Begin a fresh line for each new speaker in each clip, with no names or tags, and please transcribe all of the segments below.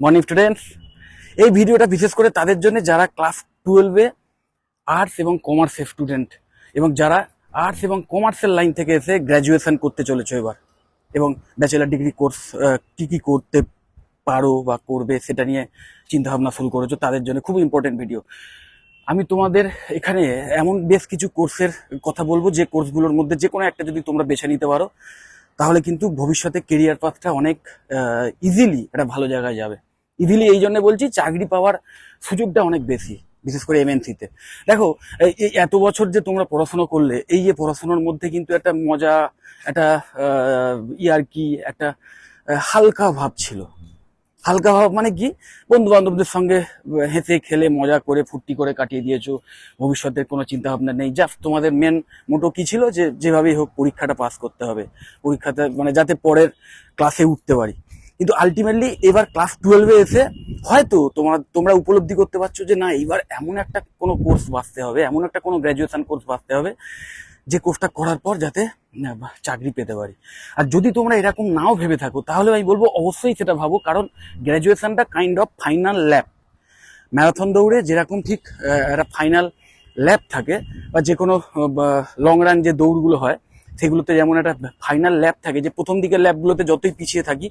Morning students, এই ভিডিওটা বিশেষ করে তাদের জন্য যারা ক্লাস 12-এ আর্টস এবং কমার্সের স্টুডেন্ট এবং যারা আর্টস এবং কমার্সের লাইন থেকে এসে গ্র্যাজুয়েশন করতে চলেছে এবার, এবং ব্যাচেলার ডিগ্রি কোর্স কি কি করতে পারো বা করবে সেটা নিয়ে চিন্তা ভাবনা শুরু করেছো, তাদের জন্য খুব ইম্পর্টেন্ট ভিডিও। আমি তোমাদের এখানে এমন বেশ কিছু কোর্সের কথা বলবো, যে কোর্সগুলোর মধ্যে যে কোনো একটা যদি তোমরা বেছে নিতে পারো তাহলে কিন্তু ভবিষ্যতে কেরিয়ার পাথটা অনেক ইজিলি একটা ভালো জায়গায় যাবে। ইজিলি এই জন্য বলছি, চাকরি পাওয়ার সুযোগটা অনেক বেশি, বিশেষ করে এমএনসিতে। দেখো, এই এত বছর যে তোমরা পড়াশোনা করলে, এই যে পড়াশোনার মধ্যে কিন্তু একটা মজা, একটা ইয়ার্কি, একটা হালকা ভাব ছিল। হালকা ভাব মানে কি, বন্ধু বান্ধবদের সঙ্গে হেসে খেলে মজা করে ফুর্তি করে কাটিয়ে দিয়েছো। ভবিষ্যতের কোনো চিন্তা ভাবনা নেই, জাস্ট তোমাদের মেন মোটো কি ছিল, যে যেভাবেই হোক পরীক্ষাটা পাস করতে হবে, পরীক্ষাতে মানে যাতে পরের ক্লাসে উঠতে পারি। কিন্তু আলটিমেটলি এবার ক্লাস 12-এ এসে হয়তো তোমরা উপলব্ধি করতে পারছো যে না, এবার এমন একটা কোনো কোর্স বাঁচতে হবে, এমন একটা কোনো গ্র্যাজুয়েশন কোর্স বাঁচতে হবে যে কোর্সটা করার পর যাতে চাকরি পেতে পারি। আর যদি তোমরা এরকম নাও ভেবে থাকো তাহলে আমি বলবো অবশ্যই সেটা ভাবো, কারণ গ্র্যাজুয়েশনটা kind of final lab. Marathon দৌড়ে যেরকম ঠিক একটা ফাইনাল ল্যাব থাকে, বা যে কোনো লং রান যে দৌড়গুলো হয় সেগুলোতে যেমন একটা ফাইনাল ল্যাব থাকে, যে প্রথম দিকের ল্যাবগুলোতে যতই পিছিয়ে থাকি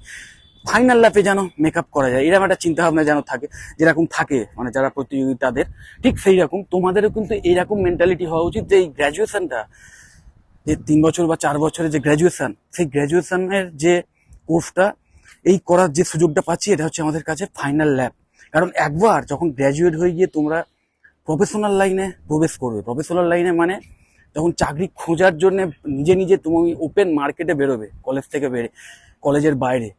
ফাইনাল ল্যাপে যেন মেকআপ করা যায়, এরকম একটা চিন্তা ভাবনা যেন থাকে, যেরকম থাকে মানে যারা প্রতিযোগিতাদের, ঠিক সেই রকম তোমাদেরও কিন্তু এইরকম মেন্টালিটি হওয়া উচিত, যে এই গ্র্যাজুয়েশনটা, যে 3 বছর বা 4 বছরের যে গ্র্যাজুয়েশন, সেই গ্র্যাজুয়েশনের যে কোর্সটা এই করার যে সুযোগটা পাচ্ছি, এটা হচ্ছে আমাদের কাছে ফাইনাল ল্যাব। কারণ একবার যখন গ্র্যাজুয়েট হয়ে গিয়ে তোমরা প্রফেশনাল লাইনে প্রবেশ করবে, প্রফেশনাল লাইনে মানে যখন চাকরি খোঁজার জন্য নিজে নিজে তুমি ওপেন মার্কেটে বেরোবে, কলেজ থেকে বেরে কলেজের বাইরে,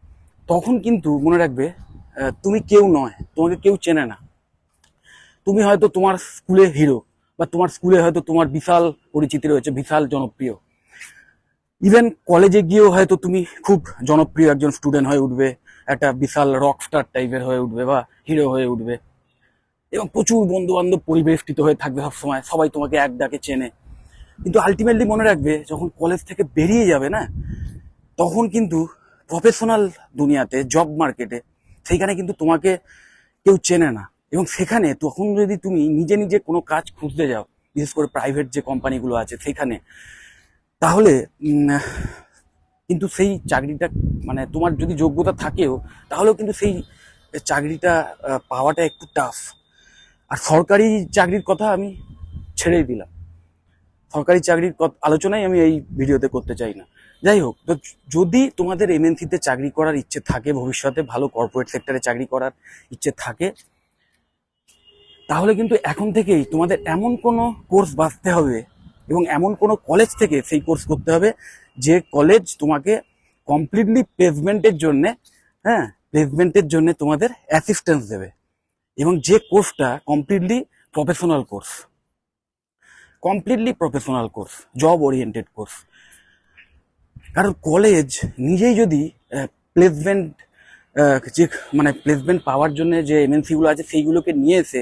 তখন কিন্তু মনে রাখবে তুমি কেউ নয়, তোমাকে কেউ চেনে না। তুমি হয়তো তোমার স্কুলে হিরো, বা তোমার স্কুলে হয়তো তোমার বিশাল পরিচিতি রয়েছে, বিশাল জনপ্রিয়। ইভেন কলেজে গিয়েও হয়তো তুমি খুব জনপ্রিয় একজন স্টুডেন্ট হয়ে উঠবে, একটা বিশাল রক স্টার টাইপের হয়ে উঠবে বা হিরো হয়ে উঠবে, এবং প্রচুর বন্ধু বান্ধব পরিবেষ্টিত হয়ে থাকবে সবসময়, সবাই তোমাকে এক ডাকে চেনে। কিন্তু আলটিমেটলি মনে রাখবে, যখন কলেজ থেকে বেরিয়ে যাবে না, তখন কিন্তু প্রফেশনাল দুনিয়াতে, জব মার্কেটে, সেইখানে কিন্তু তোমাকে কেউ চেনে না। এবং সেখানে তখন যদি তুমি নিজে নিজে কোনো কাজ খুঁজতে যাও, বিশেষ করে প্রাইভেট যে কোম্পানিগুলো আছে সেখানে, তাহলে কিন্তু সেই চাকরিটা মানে তোমার যদি যোগ্যতা থাকেও, তাহলেও কিন্তু সেই চাকরিটা পাওয়াটা একটু টাফ। আর সরকারি চাকরির কথা আমি ছেড়েই দিলাম, সরকারি চাকরির আলোচনাই আমি এই ভিডিওতে করতে চাই না। যাই হোক, তো যদি তোমাদের এমএনসিতে চাকরি করার ইচ্ছে থাকে, ভবিষ্যতে ভালো কর্পোরেট সেক্টরে চাকরি করার ইচ্ছে থাকে, তাহলে কিন্তু এখন থেকেই তোমাদের এমন কোনো কোর্স বাছতে হবে এবং এমন কোনো কলেজ থেকে সেই কোর্স করতে হবে, যে কলেজ তোমাকে কমপ্লিটলি প্লেসমেন্টের জন্যে, প্লেসমেন্টের জন্য তোমাদের অ্যাসিস্ট্যান্স দেবে, এবং যে কোর্সটা completely professional course, job oriented course. কারণ কলেজ নিজেই যদি প্লেসমেন্ট, যে মানে প্লেসমেন্ট পাওয়ার জন্য যে এমএনসিগুলো আছে সেইগুলোকে নিয়ে এসে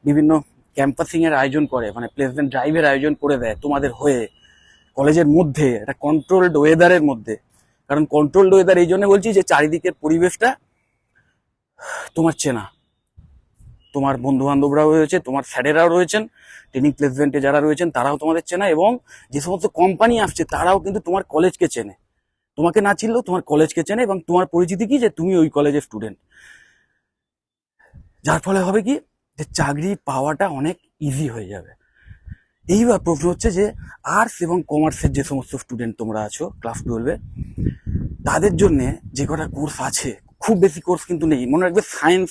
বিভিন্ন ক্যাম্পাসিং এর আয়োজন করে, মানে প্লেসমেন্ট ড্রাইভের আয়োজন করে দেয় তোমাদের হয়ে, কলেজের মধ্যে একটা কন্ট্রোলড ওয়েদারের মধ্যে। কারণ কন্ট্রোলড ওয়েদার এই জন্য বলছি, যে চারিদিকের পরিবেশটা তোমার চেনা, তোমার বন্ধু বান্ধবরাও রয়েছে, তোমার স্যারেরাও রয়েছেন, ট্রেনিং প্লেসমেন্টে যারা রয়েছেন তারাও তোমাদের চেনা, এবং যে সমস্ত কোম্পানি আসছে তারাও কিন্তু তোমার কলেজকে চেনে, তোমাকে না চিনলেও তোমার কলেজকে চেনে, এবং তোমার পরিচিতি কি, যে তুমি ওই কলেজের স্টুডেন্ট। যার ফলে হবে কি, যে চাকরি পাওয়াটা অনেক ইজি হয়ে যাবে। এইবার প্রশ্ন হচ্ছে যে আর্টস এবং কমার্সের যে সমস্ত স্টুডেন্ট তোমরা আছো ক্লাস 12-এ, তাদের জন্য যে কটা কোর্স আছে, খুব বেশি কোর্স কিন্তু নেই। মনে রাখবে, সায়েন্স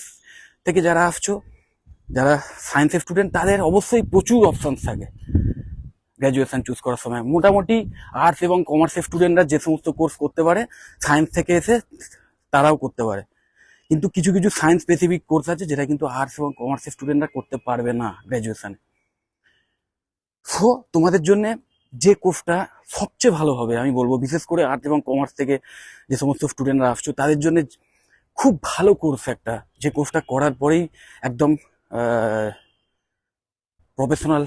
থেকে যারা আসছো, যারা সায়েন্সের স্টুডেন্ট, তাদের অবশ্যই প্রচুর অপশনস থাকে গ্র্যাজুয়েশন চুজ করার সময়। মোটামুটি আর্টস এবং কমার্সের স্টুডেন্টরা যে সমস্ত কোর্স করতে পারে, সায়েন্স থেকে এসে তারাও করতে পারে। কিন্তু কিছু কিছু সায়েন্স স্পেসিফিক কোর্স আছে যেটা কিন্তু আর্টস এবং কমার্সের স্টুডেন্টরা করতে পারবে না গ্র্যাজুয়েশনে। সো তোমাদের জন্য যে কোর্সটা সবচেয়ে ভালো হবে আমি বলবো, বিশেষ করে আর্টস এবং কমার্স থেকে যে সমস্ত স্টুডেন্টরা আসছো তাদের জন্য খুব ভালো কোর্স একটা, যে কোর্সটা করার পরেই একদম প্রফেশনাল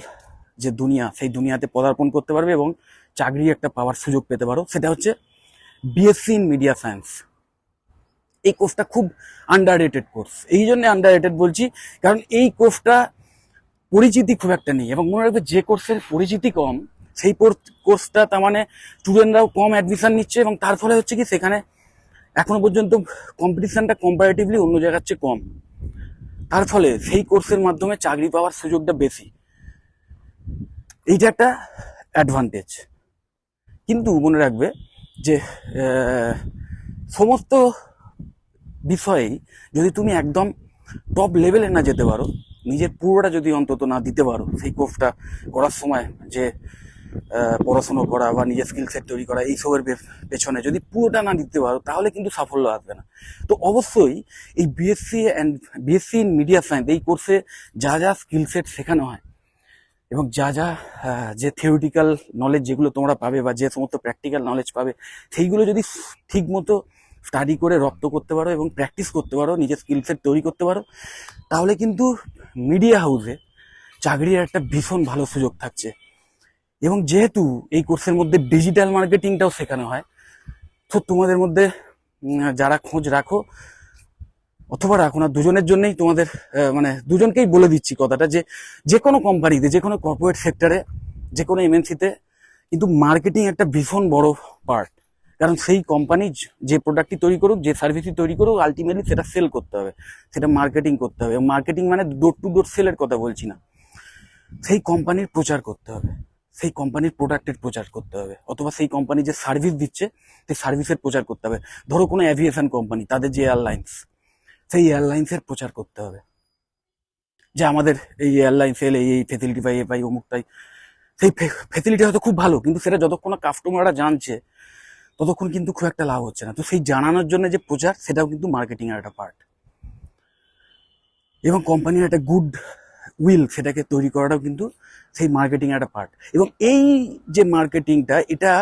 যে দুনিয়া, সেই দুনিয়াতে পদার্পণ করতে পারবে এবং চাকরি একটা পাওয়ার সুযোগ পেতে পারো, সেটা হচ্ছে বিএসসি ইন মিডিয়া সায়েন্স। এই কোর্সটা খুব আন্ডাররেটেড কোর্স। এই জন্য আন্ডাররেটেড বলছি, কারণ এই কোর্সটা পরিচিতি খুব একটা নেই, এবং মনে রাখবে যে কোর্সের পরিচিতি কম সেই কোর্সটা তার মানে স্টুডেন্টরাও কম অ্যাডমিশন নিচ্ছে, এবং তার ফলে হচ্ছে কি সেখানে এখনো পর্যন্ত কম্পিটিশনটা কম্পারেটিভলি অন্য জায়গার চেয়ে কম। তার ফলে সেই কোর্সের মাধ্যমে চাকরি পাওয়ার সুযোগটা বেশি। এইটা একটা অ্যাডভান্টেজ। কিন্তু মনে রাখবে যে সমস্ত বিষয়েই যদি তুমি একদম টপ লেভেলে না যেতে পারো, নিজের পুরোটা যদি অন্তত না দিতে পারো সেই কোর্সটা করার সময়, যে পড়াশুনো করা বা নিজের স্কিল সেট তৈরি করা এইসবের পেছনে যদি পুরোটা না দিতে পারো, তাহলে কিন্তু সাফল্য আসবে না। তো অবশ্যই এই বিএসসি ইন মিডিয়া সায়েন্স এই কোর্সে যা যা স্কিল সেট শেখানো হয়, এবং যা যা যে থিওরিটিক্যাল নলেজ যেগুলো তোমরা পাবে বা যে সমস্ত প্র্যাকটিক্যাল নলেজ পাবে, সেইগুলো যদি ঠিক মতো স্টাডি করে রপ্ত করতে পারো এবং প্র্যাকটিস করতে পারো, নিজের স্কিল সেট তৈরি করতে পারো, তাহলে কিন্তু মিডিয়া হাউসে চাকরির একটা ভীষণ ভালো সুযোগ থাকছে। এবং যেহেতু এই কোর্সের মধ্যে ডিজিটাল মার্কেটিংটাও শেখানো হয়, তো তোমাদের মধ্যে যারা খোঁজ রাখো অথবা রাখো না, দুজনের জন্যই তোমাদের মানে দুজনকেই বলে দিচ্ছি কথাটা, যে কোনো কোম্পানিতে, যে কোনো কর্পোরেট সেক্টরে, যে কোনো এমএনসিতে কিন্তু মার্কেটিং একটা ভীষণ বড় পার্ট। কারণ সেই কোম্পানি যে প্রোডাক্টটি তৈরি করুক, যে সার্ভিসটি তৈরি করুক, আলটিমেটলি সেটা সেল করতে হবে, সেটা মার্কেটিং করতে হবে। মার্কেটিং মানে ডোর টু ডোর সেলের কথা বলছি না, সেই কোম্পানির প্রচার করতে হবে, সেই কোম্পানির প্রোডাক্টের প্রচার করতে হবে, অথবা সেই কোম্পানি যে সার্ভিস দিচ্ছে সেই সার্ভিসের প্রচার করতে হবে। ধরো কোনো অ্যাভিয়েশন কোম্পানি, তাদের যে এয়ারলাইন্স, সেই এয়ারলাইন্সের প্রচার করতে হবে যে আমাদের এই এয়ারলাইন্স এলে এই ফেসিলিটি পাই, এ পাই, অমুক পাই। সেই ফেসিলিটি হয়তো খুব ভালো, কিন্তু সেটা যতক্ষণ না কাস্টমাররা জানছে ততক্ষণ কিন্তু খুব একটা লাভ হচ্ছে না। তো সেই জানানোর জন্য যে প্রচার, সেটাও কিন্তু মার্কেটিং এর একটা পার্ট। এবং কোম্পানির একটা গুড উইল সেটাকে তৈরি করাটাও কিন্তু সেই মার্কেটিং এর একটা পার্ট। এবং এই যে মার্কেটিংটা, এটা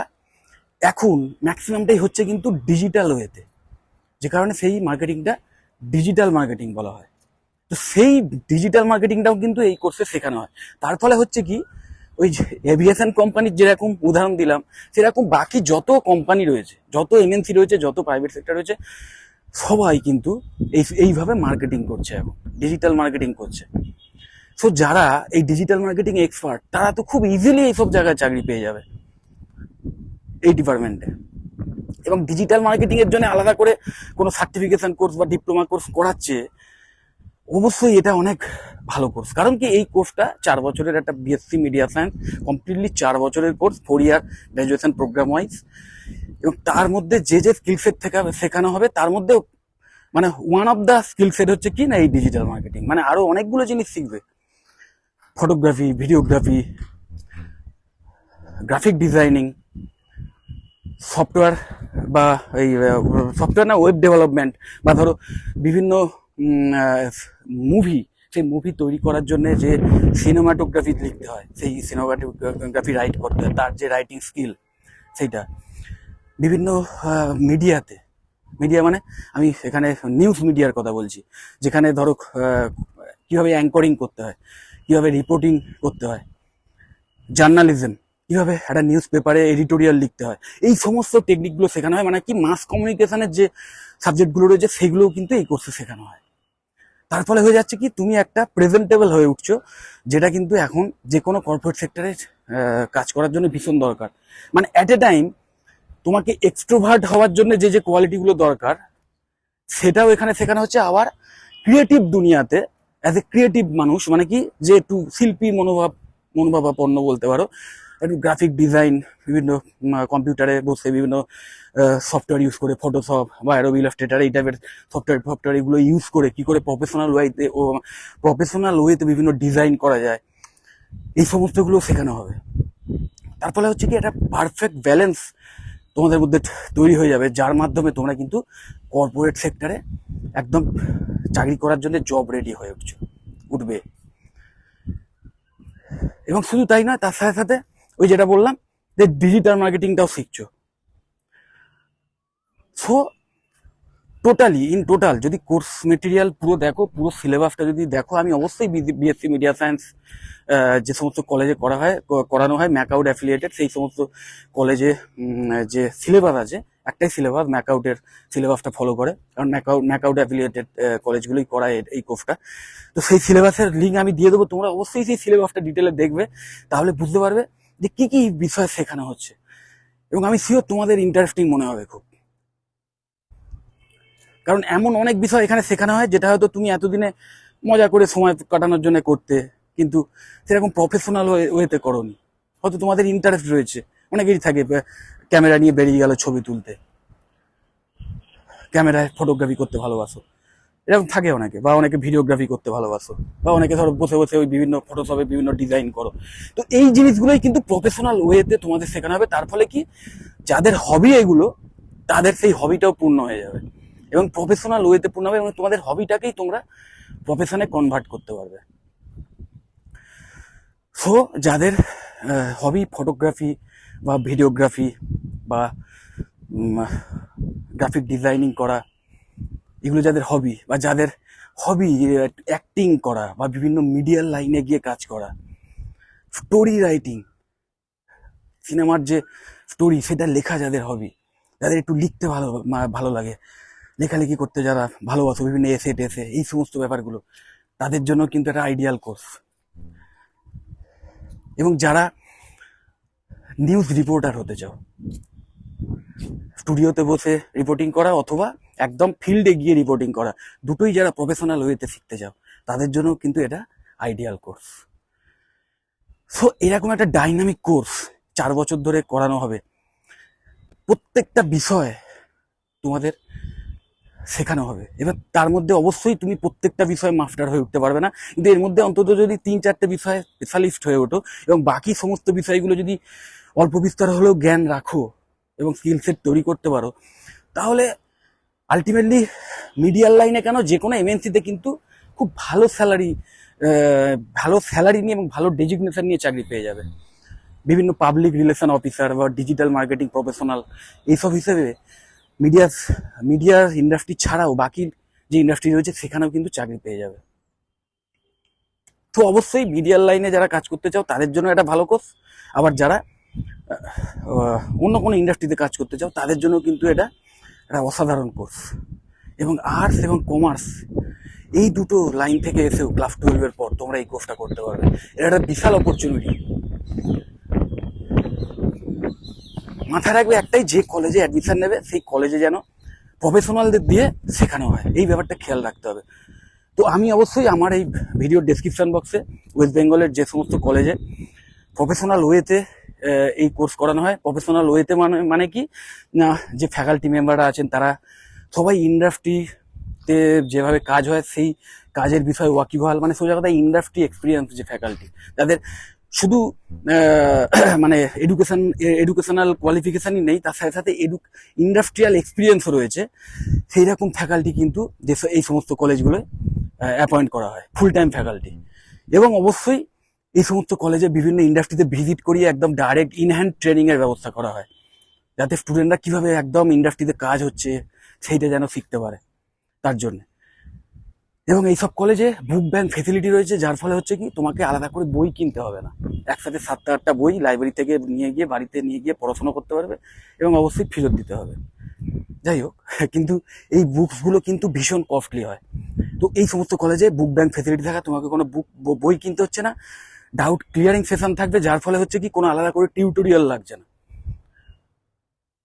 এখন ম্যাক্সিমামটাই হচ্ছে কিন্তু ডিজিটাল ওয়েতে, যে কারণে সেই মার্কেটিংটা ডিজিটাল মার্কেটিং বলা হয়। তো সেই ডিজিটাল মার্কেটিংটাও কিন্তু এই কোর্সে শেখানো হয়। তার ফলে হচ্ছে কি, ওই যে এভিয়েশন কোম্পানির যেরকম উদাহরণ দিলাম, সেরকম বাকি যত কোম্পানি রয়েছে, যত এমএনসি রয়েছে, যত প্রাইভেট সেক্টর রয়েছে, সবাই কিন্তু এইভাবে মার্কেটিং করছে, এখন ডিজিটাল মার্কেটিং করছে। সো যারা এই ডিজিটাল মার্কেটিং এক্সপার্ট, তারা তো খুব ইজিলি এইসব জায়গায় চাকরি পেয়ে যাবে এই ডিপার্টমেন্টে। এবং ডিজিটাল মার্কেটিং এর জন্য আলাদা করে কোনো সার্টিফিকেশন কোর্স বা ডিপ্লোমা কোর্স করাচ্ছে, অবশ্যই এটা অনেক ভালো কোর্স। কারণ কি, এই কোর্সটা 4 বছরের একটা বিএসসি মিডিয়া সায়েন্স, কমপ্লিটলি 4 বছরের কোর্স, 4 ইয়ার গ্র্যাজুয়েশন প্রোগ্রাম ওয়াইজ। এবং তার মধ্যে যে স্কিল সেট শেখানো হবে, তার মধ্যে মানে one of the skill set হচ্ছে কি না, এই ডিজিটাল মার্কেটিং। মানে আরো অনেকগুলো জিনিস শিখবে, photography, videography, graphic designing, software বা এই সফটওয়্যার না, ওয়েব ডেভেলপমেন্ট, বা ধরো বিভিন্ন মুভি, সেই মুভি তৈরি করার জন্য যে সিনেমাটোগ্রাফি লিখতে হয়, সেই সিনেমাটোগ্রাফি রাইট করতে হয়, তার যে রাইটিং স্কিল, সেইটা বিভিন্ন মিডিয়াতে, মিডিয়া মানে আমি এখানে নিউজ মিডিয়ার কথা বলছি, যেখানে ধরো কীভাবে অ্যাঙ্করিং করতে হয়, কীভাবে রিপোর্টিং করতে হয়, জার্নালিজম, কীভাবে একটা নিউজ পেপারে এডিটোরিয়াল লিখতে হয়, এই সমস্ত টেকনিকগুলো শেখানো হয়। মানে কি, মাস কমিউনিকেশনের যে সাবজেক্টগুলো রয়েছে সেগুলোও কিন্তু এই কোর্সে শেখানো হয়। তার ফলে হয়ে যাচ্ছে কি, তুমি একটা প্রেজেন্টেবল হয়ে উঠছো, যেটা কিন্তু এখন যে কোনো কর্পোরেট সেক্টরে কাজ করার জন্য ভীষণ দরকার। মানে অ্যাট এ টাইম তোমাকে এক্সট্রোভার্ট হওয়ার জন্য যে কোয়ালিটিগুলো দরকার, সেটাও এখানে শেখানো হচ্ছে। আবার ক্রিয়েটিভ দুনিয়াতে অ্যাজ এ ক্রিয়েটিভ মানুষ, মানে কি, যে একটু শিল্পী মনোভাবাপন্ন বলতে পারো, একটু গ্রাফিক ডিজাইন, বিভিন্ন কম্পিউটারে বসে বিভিন্ন সফটওয়্যার ইউজ করে, ফটোশপ বা অ্যাডোবি ইলাস্ট্রেটর, এই টাইপের সফটওয়্যার এগুলো ইউজ করে কি করে প্রফেশনাল ওয়েতে বিভিন্ন ডিজাইন করা যায়, এই সমস্তগুলো শেখানো হবে। তার ফলে হচ্ছে কি, একটা পারফেক্ট ব্যালেন্স তোমাদের মধ্যে তৈরি হয়ে যাবে, যার মাধ্যমে তোমরা কিন্তু কর্পোরেট সেক্টরে একদম চাকরি করার জন্য জব রেডি হয়ে উঠবে। এবং শুধু তাই নয়, তার সাথে সাথে ওই যেটা বললাম, যে ডিজিটাল মার্কেটিংটাও শিখছো। সো ইন টোটাল যদি কোর্স মেটেরিয়াল পুরো দেখো, পুরো সিলেবাসটা যদি দেখো, আমি অবশ্যই বিএসসি মিডিয়া সায়েন্স যে সমস্ত কলেজে করানো হয় ম্যাকআউট অ্যাফিলিয়েটেড, সেই সমস্ত কলেজে যে সিলেবাস আছে, একটাই সিলেবাস, ম্যাকআউটের সিলেবাসটা ফলো করে, কারণ ম্যাকআউট অ্যাফিলিয়েটেড কলেজগুলোই করায় এই কোর্সটা। তো সেই সিলেবাসের লিঙ্ক আমি দিয়ে দেবো, তোমরা অবশ্যই সেই সিলেবাসটা ডিটেলে দেখবে, তাহলে বুঝতে পারবে যে কি কি বিষয় শেখানো হচ্ছে, এবং আমি শিওর তোমাদের ইন্টারেস্টিং মনে হবে খুব। কারণ এমন অনেক বিষয় এখানে শেখানো হয় যেটা হয়তো তুমি এতদিনে মজা করে সময় কাটানোর জন্য করতে, কিন্তু সেরকম প্রফেশনাল ওয়েতে করোনি। হয়তো তোমাদের ইন্টারেস্ট রয়েছে, অনেকেরই থাকে ক্যামেরা নিয়ে বেরিয়ে গেল ছবি তুলতে, ক্যামেরায় ফটোগ্রাফি করতে ভালোবাসো, এরকম থাকে অনেকে, বা অনেকে ভিডিওগ্রাফি করতে ভালোবাসো, বা অনেকে ধরো বসে বসে ওই বিভিন্ন ফটোশপে বিভিন্ন ডিজাইন করো। তো এই জিনিসগুলোই কিন্তু প্রফেশনাল ওয়েতে তোমাদের শেখানো হবে। তার ফলে কি, যাদের হবি এগুলো, তাদের সেই হবিটাও পূর্ণ হয়ে যাবে, এবং প্রফেশনাল ওয়েতে পূর্ণ হবে, এবং তোমাদের হবিটাকেই তোমরা প্রফেশনে কনভার্ট করতে পারবে। সো যাদের হবি ফটোগ্রাফি বা ভিডিওগ্রাফি বা গ্রাফিক ডিজাইনিং করা, এগুলো যাদের হবি, বা যাদের হবি অ্যাক্টিং করা বা বিভিন্ন মিডিয়ার লাইনে গিয়ে কাজ করা, স্টোরি রাইটিং, সিনেমার যে স্টোরি সেটা লেখা যাদের হবি, যাদের একটু লিখতে ভালো লাগে, লেখালেখি করতে যারা ভালোবাসো, বিভিন্ন এসে টেসে এই সমস্ত ব্যাপারগুলো, তাদের জন্য কিন্তু একটা আইডিয়াল কোর্স। এবং যারা নিউজ রিপোর্টার হতে চাও, স্টুডিওতে বসে রিপোর্টিং করা অথবা একদম ফিল্ডে গিয়ে রিপোর্টিং করা, দুটোই যারা প্রফেশনাল ওয়েতে শিখতে চাও, তাদের জন্য কিন্তু এটা আইডিয়াল কোর্স। সো এরকম একটা ডাইনামিক কোর্স 4 বছর ধরে করানো হবে, প্রত্যেকটা বিষয় তোমাদের শেখানো হবে। এবার তার মধ্যে অবশ্যই তুমি প্রত্যেকটা বিষয়ে মাস্টার হয়ে উঠতে পারবে না, কিন্তু এর মধ্যে অন্তত যদি 3-4টে বিষয়ে স্পেশালিস্ট হয়ে ওঠো, এবং বাকি সমস্ত বিষয়গুলো যদি অল্প বিস্তর হলেও জ্ঞান রাখো এবং স্কিল সেট তৈরি করতে পারো, তাহলে আলটিমেটলি মিডিয়ার লাইনে কেন, যে কোনো এমএনসিতে কিন্তু খুব ভালো স্যালারি নিয়ে এবং ভালো ডেজিগনেশন নিয়ে চাকরি পেয়ে যাবে। বিভিন্ন পাবলিক রিলেশন অফিসার বা ডিজিটাল মার্কেটিং প্রফেশনাল, এইসব হিসেবে মিডিয়ার ইন্ডাস্ট্রি ছাড়াও বাকি যে ইন্ডাস্ট্রি রয়েছে সেখানেও কিন্তু চাকরি পেয়ে যাবে। তো অবশ্যই মিডিয়ার লাইনে যারা কাজ করতে চাও তাদের জন্য এটা ভালো কোর্স, আবার যারা অন্য কোনো ইন্ডাস্ট্রিতে কাজ করতে চাও তাদের জন্য কিন্তু এটা একটা অসাধারণ কোর্স। এবং আর্টস এবং কমার্স এই দুটো লাইন থেকে এসেও ক্লাস 12-এর পর তোমরা এই কোর্সটা করতে পারবে। এটা একটা বিশাল অপরচুনিটি। মাথায় রাখবে একটাই, যে কলেজে অ্যাডমিশন নেবে সেই কলেজে যেন প্রফেশনালদের দিয়ে শেখানো হয়, এই ব্যাপারটা খেয়াল রাখতে হবে। তো আমি অবশ্যই আমার এই ভিডিও ডেসক্রিপশন বক্সে ওয়েস্ট বেঙ্গলের যে সমস্ত কলেজে প্রফেশনাল ওয়েতে এই কোর্স করানো হয়, প্রফেশনাল ওয়েতে মানে কি না, যে ফ্যাকাল্টি মেম্বাররা আছেন তারা সবাই ইন্ডাস্ট্রিতে যেভাবে কাজ হয় সেই কাজের বিষয়ে ওয়াকিবহাল, মানে সোজা কথা ইন্ডাস্ট্রি এক্সপিরিয়েন্স যে ফ্যাকাল্টি, তাদের শুধু মানে এডুকেশনাল কোয়ালিফিকেশনই নেই, তার সাথে সাথে ইন্ডাস্ট্রিয়াল এক্সপিরিয়েন্সও রয়েছে, সেই রকম ফ্যাকাল্টি কিন্তু এই সমস্ত কলেজগুলোয় অ্যাপয়েন্ট করা হয়, ফুল টাইম ফ্যাকাল্টি। এবং অবশ্যই এই সমস্ত কলেজে বিভিন্ন ইন্ডাস্ট্রিতে ভিজিট করিয়ে একদম ডাইরেক্ট ইনহ্যান্ড ট্রেনিংয়ের ব্যবস্থা করা হয়, যাতে স্টুডেন্টরা কীভাবে একদম ইন্ডাস্ট্রিতে কাজ হচ্ছে সেইটা যেন শিখতে পারে তার জন্য। এবং এইসব কলেজে বুক ব্যাংক ফেসিলিটি রয়েছে, যার ফলে হচ্ছে কি তোমাকে আলাদা করে বই কিনতে হবে না, একসাথে 7-8টা বই লাইব্রেরি থেকে বাড়িতে নিয়ে গিয়ে পড়াশোনা করতে পারবে, এবং অবশ্যই ফেরত দিতে হবে। যাই হোক, কিন্তু এই বুকসগুলো কিন্তু ভীষণ কস্টলি হয়। তো এই সমস্ত কলেজে বুক ব্যাংক ফেসিলিটি থাকা, তোমাকে কোনো বই কিনতে হচ্ছে না, ডাউট ক্লিয়ারিং সেশন থাকবে, যার ফলে হচ্ছে কি কোনো আলাদা করে টিউটোরিয়াল লাগছে না।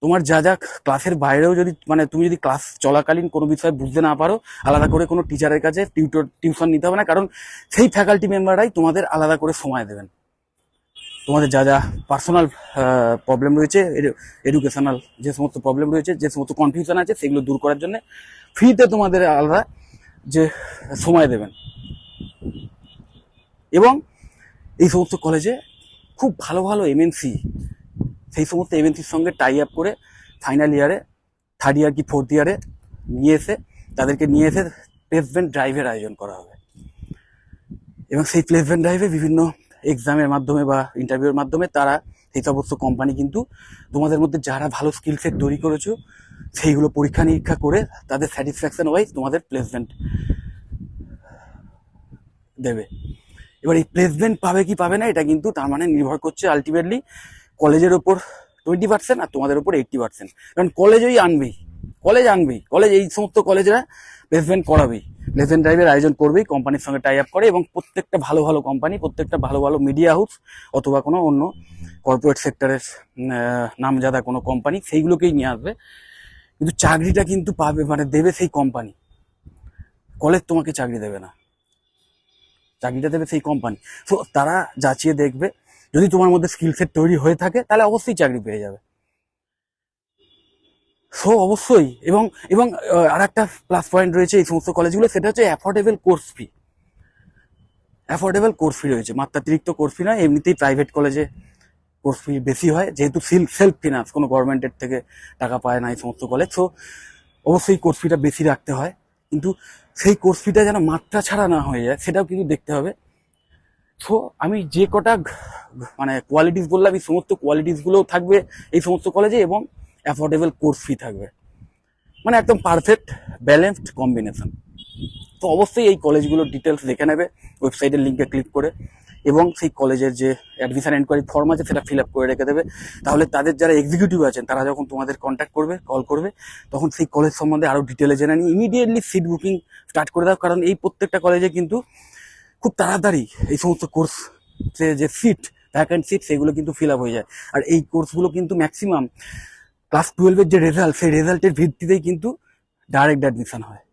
তোমার যা যা ক্লাসের বাইরেও যদি, মানে তুমি যদি ক্লাস চলাকালীন কোনো বিষয় বুঝতে না পারো, আলাদা করে কোনো টিচারের কাছে টিউশন নিতে হবে না, কারণ সেই ফ্যাকাল্টি মেম্বাররাই তোমাদের আলাদা করে সময় দেবেন। তোমাদের যা যা পার্সোনাল প্রবলেম রয়েছে, এডুকেশনাল যে সমস্ত প্রবলেম রয়েছে, যে সমস্ত কনফিউশন আছে, সেগুলো দূর করার জন্য ফ্রিতে তোমাদের আলাদা যে সময় দেবেন। এবং এই সমস্ত কলেজে খুব ভালো ভালো এমএনসি, সেই সমস্ত এমএনসির সঙ্গে টাই আপ করে ফাইনাল ইয়ারে, 3rd ইয়ার কি 4th ইয়ারে তাদেরকে নিয়ে এসে প্লেসমেন্ট ড্রাইভের আয়োজন করা হবে। এবং সেই প্লেসমেন্ট ড্রাইভে বিভিন্ন এক্সামের মাধ্যমে বা ইন্টারভিউর মাধ্যমে তারা, সেই সমস্ত কোম্পানি কিন্তু তোমাদের মধ্যে যারা ভালো স্কিল সেট তৈরি করেছো সেইগুলো পরীক্ষা নিরীক্ষা করে তাদের স্যাটিসফ্যাকশন ওয়াইজ তোমাদের প্লেসমেন্ট দেবে। এবার এই প্লেসমেন্ট পাবে কি পাবে না, এটা কিন্তু তার মানে নির্ভর করছে আলটিমেটলি কলেজের ওপর, 20% আর তোমাদের উপর 80%। কারণ কলেজই আনবেই, কলেজ এই সমস্ত কলেজরা প্লেসমেন্ট করাবেই, প্লেসমেন্ট ড্রাইভের আয়োজন করবেই, কোম্পানির সঙ্গে টাই আপ করে, এবং প্রত্যেকটা ভালো ভালো কোম্পানি, প্রত্যেকটা ভালো ভালো মিডিয়া হাউস অথবা কোনো অন্য কর্পোরেট সেক্টরের নামজাদা কোনো কোম্পানি, সেইগুলোকেই নিয়ে আসবে। কিন্তু চাকরিটা কিন্তু পাবে, মানে দেবে সেই কোম্পানি, কলেজ তোমাকে চাকরি দেবে না, চাকরিটা দেবে সেই কোম্পানি। তো তারা যাচিয়ে দেখবে, যদি তোমার মধ্যে স্কিল সেট তৈরি হয়ে থাকে তাহলে অবশ্যই চাকরি পেয়ে যাবে। সো অবশ্যই, এবং এবং আর একটা প্লাস পয়েন্ট রয়েছে এই সমস্ত কলেজগুলো, সেটা হচ্ছে affordable course fee. Affordable course fee রয়েছে, মাত্রাতিরিক্ত কোর্স ফি নয়। এমনিতেই প্রাইভেট কলেজে কোর্স ফি বেশি হয়, যেহেতু সেলফ ফিনান্স, কোনো গভর্নমেন্টের থেকে টাকা পায় না এই সমস্ত কলেজ। সো অবশ্যই কোর্স ফিটা বেশি রাখতে হয়, কিন্তু সেই কোর্স ফিটা যেন মাত্রা ছাড়া না হয়ে যায় সেটাও কিন্তু দেখতে হবে। সো আমি যে কটা মানে কোয়ালিটিস বললাম, এই সমস্ত কোয়ালিটিসগুলোও থাকবে এই সমস্ত কলেজে, এবং অ্যাফোর্ডেবল কোর্স ফি থাকবে, মানে একদম পারফেক্ট ব্যালেন্সড কম্বিনেশন। তো অবশ্যই এই কলেজগুলোর ডিটেলস দেখে নেবে ওয়েবসাইটের লিঙ্কে ক্লিক করে, এবং সেই কলেজের যে অ্যাডমিশন এনকোয়ারি ফর্ম আছে সেটা ফিল আপ করে রেখে দেবে। তাহলে তাদের যারা এক্সিকিউটিভ আছেন তারা যখন তোমাদের কন্ট্যাক্ট করবে, কল করবে, তখন সেই কলেজ সম্বন্ধে আরও ডিটেলে জেনে নিয়ে ইমিডিয়েটলি সিট বুকিং স্টার্ট করে দাও। কারণ এই প্রত্যেকটা কলেজে কিন্তু খুব তাড়াতাড়ি এই সমস্ত কোর্স যে সিট, ভ্যাকেন্ট সিট, সেগুলো কিন্তু ফিল আপ হয়ে যায়। আর এই কোর্সগুলো কিন্তু ম্যাক্সিমাম ক্লাস 12-এর যে রেজাল্ট, সেই রেজাল্টের ভিত্তিতেই কিন্তু ডাইরেক্ট অ্যাডমিশন হয়।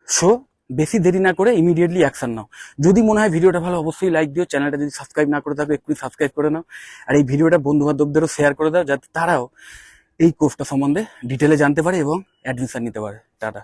সো বেশি দেরি না করে ইমিডিয়েটলি অ্যাকশন নাও। যদি মনে হয় ভিডিওটা ভালো, অবশ্যই লাইক দিও। চ্যানেলটা যদি সাবস্ক্রাইব না করে থাকো এক্ষুনি সাবস্ক্রাইব করে নাও, আর এই ভিডিওটা বন্ধু বান্ধবদেরও শেয়ার করে দাও, যাতে তারাও এই কোর্সটা সম্বন্ধে ডিটেলে জানতে পারে এবং অ্যাডমিশন নিতে পারে। টাটা।